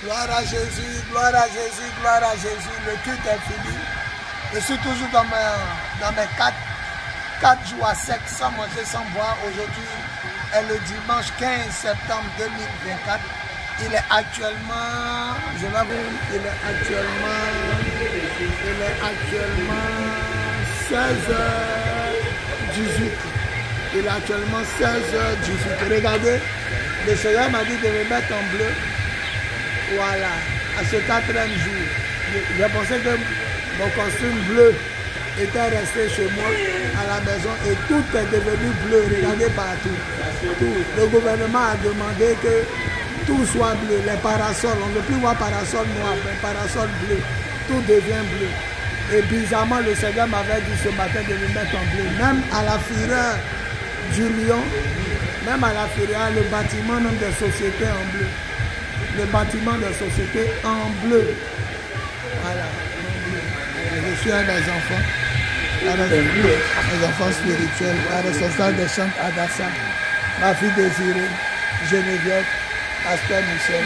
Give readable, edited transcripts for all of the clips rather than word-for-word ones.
Gloire à Jésus, gloire à Jésus, gloire à Jésus. Le culte est fini. Je suis toujours dans mes 4 jours à sec, sans manger, sans boire. Aujourd'hui est le dimanche 15 septembre 2024. Il est actuellement, je vais vous, il est actuellement 16h18. Il est actuellement 16h18. Regardez, le Seigneur m'a dit de me mettre en bleu. Voilà, à ce 4e jour. J'ai pensé que mon costume bleu était resté chez moi à la maison et tout est devenu bleu. Regardez partout. Tout. Le gouvernement a demandé que tout soit bleu. Les parasols, on ne veut plus voir parasol noir, mais parasol bleu. Tout devient bleu. Et bizarrement, le Seigneur m'avait dit ce matin de me mettre en bleu. Même à la fureur du lion, même à la fureur, le bâtiment même des sociétés en bleu. Le bâtiment des sociétés en bleu. Voilà. Je suis un des enfants. Les enfants spirituels, la responsable des chants Adassa, ma fille Désirée, Geneviève, Pasteur Michel.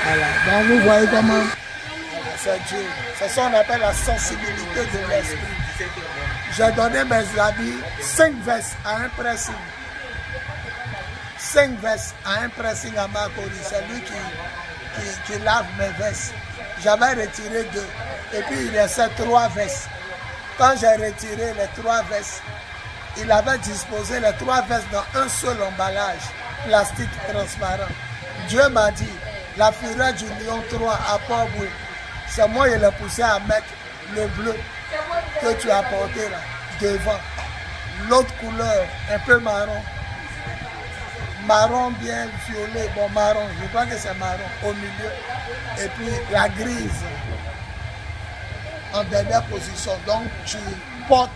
Voilà. Donc vous voyez comment c'est Dieu. C'est ça qu'on appelle la sensibilité de l'esprit. J'ai donné mes habits 5 vestes à un pressing. 5 vestes à un pressing à Makori. C'est lui qui lave mes vestes. J'avais retiré 2. Et puis il restait 3 vestes. Quand j'ai retiré les 3 vestes, il avait disposé les 3 vestes dans un seul emballage plastique transparent. Dieu m'a dit, la fureur du lion 3 à Port-Boué, c'est moi qui l'ai poussé à mettre le bleu que tu as porté là, devant. L'autre couleur, un peu marron. Marron bien violet, bon marron, je crois que c'est marron au milieu. Et puis la grise en dernière position. Donc tu portes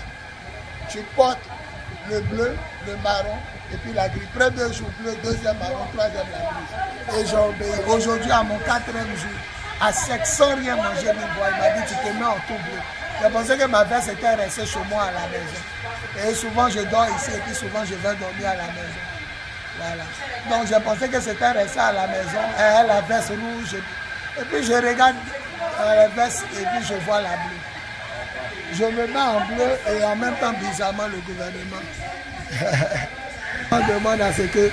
le bleu, le marron et puis la grise. Premier jour bleu, deuxième marron, troisième la grise. Et j'ai obéi. Aujourd'hui à mon 4e jour, à sec, sans rien manger ni boire, il m'a dit tu te mets en tout bleu. J'ai pensé que ma veste était restée chez moi à la maison. Et souvent je dors ici et puis souvent je vais dormir à la maison. Voilà. Donc j'ai pensé que c'était resté à la maison, et la veste rouge. Et puis je regarde la veste et puis je vois la bleue. Je me mets en bleu et en même temps bizarrement le gouvernement. On demande à ce que...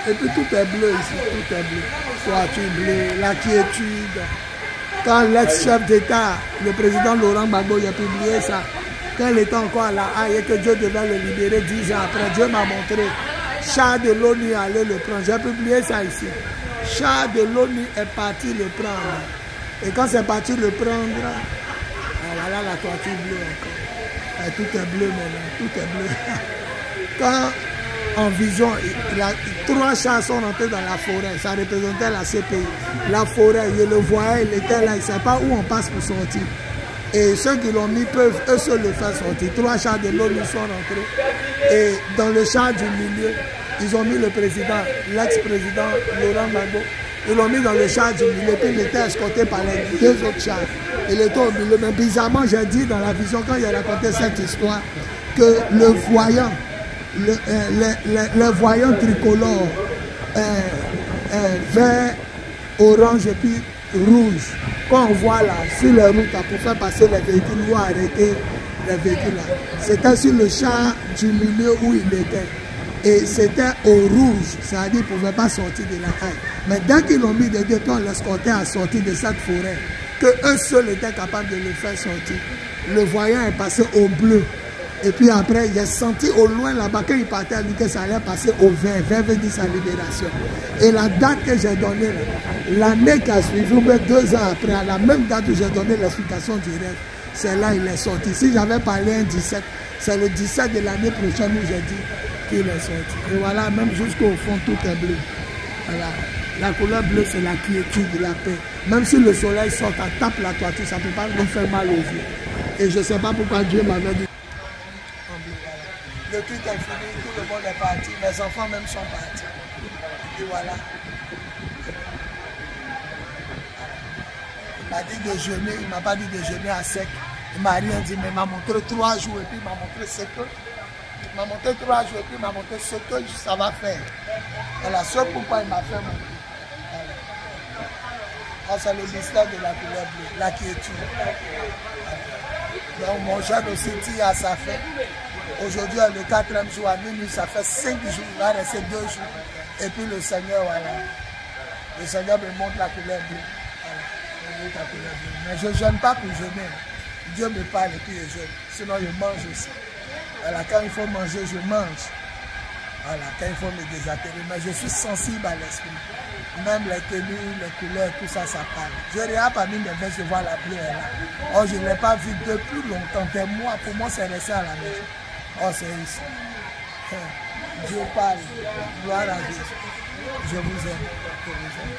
Et puis tout est bleu ici, tout est bleu. Toiture bleue, la quiétude. Quand l'ex-chef d'État, le président Laurent Gbagbo, a publié ça, quand il était encore à la Haye et que Dieu devait le libérer 10 ans après, Dieu m'a montré. Char de l'ONU allait le prendre. J'ai publié ça ici. Char de l'ONU est parti le prendre. Et quand c'est parti le prendre, voilà la toiture bleue encore. Et tout est bleu maintenant. Tout est bleu. Quand en vision, 3 chars sont rentrés dans la forêt. Ça représentait la CPI. La forêt, je le voyais, il était là. Il ne sait pas où on passe pour sortir. Et ceux qui l'ont mis peuvent eux seuls le faire sortir. 3 chars de l'ONU sont rentrés. Et dans le char du milieu, ils ont mis le président, l'ex-président Laurent Gbagbo. Ils l'ont mis dans le char du milieu. Puis il était escorté par les 2 autres chars. Il était au milieu. Mais bizarrement, j'ai dit dans la vision, quand j'ai raconté cette histoire, que le voyant, le voyant tricolore, vert, orange et puis rouge, quand on voit là, sur les routes, pour faire passer les véhicules ou arrêter les véhicules là, c'était sur le char du milieu où il était. Et c'était au rouge, c'est-à-dire qu'il ne pouvait pas sortir de la Haye. Mais dès qu'ils l'ont mis de deux, on l'escortait à sortir de cette forêt, qu'eux seuls étaient capables de le faire sortir. Le voyant est passé au bleu. Et puis après, il a senti au loin là-bas, quand il partait, il dit que ça allait passer au vert. Vert veut dire sa libération. Et la date que j'ai donnée, l'année qui a suivi, ou même 2 ans après, à la même date où j'ai donné l'explication du rêve, c'est là qu'il est sorti. Si j'avais parlé un 17, c'est le 17 de l'année prochaine où j'ai dit qu'il est sorti. Et voilà, même jusqu'au fond, tout est bleu. Voilà. La couleur bleue, c'est la quiétude, la paix. Même si le soleil sort, ça tape la toiture, ça ne peut pas nous faire mal aux yeux. Et je ne sais pas pourquoi Dieu m'avait dit. Le culte est fini, tout le monde est parti, mes enfants même sont partis. Et voilà. Il m'a dit de jeûner, il ne m'a pas dit de jeûner à sec. Il ne m'a rien dit, mais il m'a montré 3 jours et puis il m'a montré ce que. Il m'a montré 3 jours et puis il m'a montré ce que ça va faire. Voilà, ce pourquoi il m'a fait montrer. Voilà. Oh, c'est le mystère de la couleur bleue, la quiétude. Donc mon jeune aussi tire à sa fin. Aujourd'hui, le 4e jour à minuit, ça fait 5 jours, il va rester 2 jours. Et puis le Seigneur, voilà. Le Seigneur me montre la couleur bleue. Voilà, me montre la couleur bleue. Mais je ne jeûne pas pour jeûner. Dieu me parle et puis je jeûne. Sinon, je mange aussi. Voilà, quand il faut manger, je mange. Voilà, quand il faut me désatterrer. Mais je suis sensible à l'esprit. Même les tenues, les couleurs, tout ça, ça parle. Je regarde parmi mes vestes, je vois la bleue est là. Oh, je ne l'ai pas vue depuis longtemps. Des mois, pour moi, c'est resté à la maison. Oh, c'est ici. Dieu parle. Gloire à Dieu. Je vous aime. Je vous aime.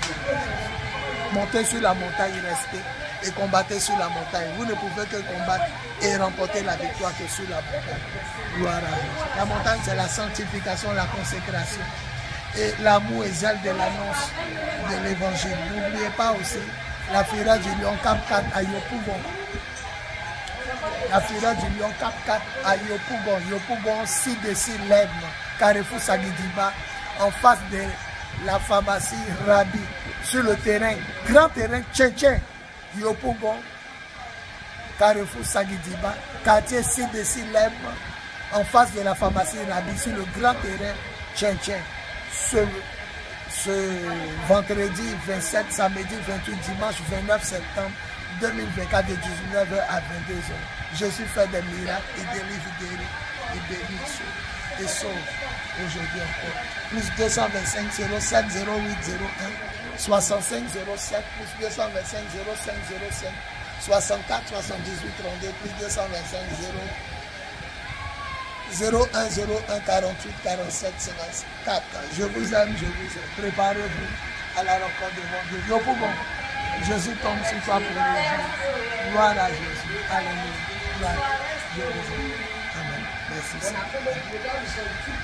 Montez sur la montagne, restez et combattez sur la montagne. Vous ne pouvez que combattre et remporter la victoire que sur la montagne. Gloire à Dieu. La montagne, c'est la sanctification, la consécration. Et l'amour et zèle de l'annonce de l'évangile. N'oubliez pas aussi la fureur du lion Cap 4 à Yopougon. La fureur du lion Cap 4 à Yopougon. Yopougon, 6 de 6 Lèvres, Carrefour Sagidiba, en face de la pharmacie Rabi, sur le terrain, grand terrain Tchétchèn, Yopougon, Carrefour Sagidiba, quartier 6 de 6 Lèvres, en face de la pharmacie Rabi, sur le grand terrain Tchétchèn. Ce vendredi 27, samedi 28, dimanche 29 septembre 2024 de 19h à 22h. Jésus fait des miracles et délivre, guérit et bénit et sauve aujourd'hui encore. Plus 225 07 08 01 65 07 plus 225 05 05 64 78 32 plus 225 01 01 48 47 54. Je vous aime, je vous aime. Préparez-vous à la rencontre de mon Dieu. Yopougon, Jésus tombe sur toi pour le jour. Gloire à Jésus. Alléluia. Gloire. Je vous aime. Amen. Merci.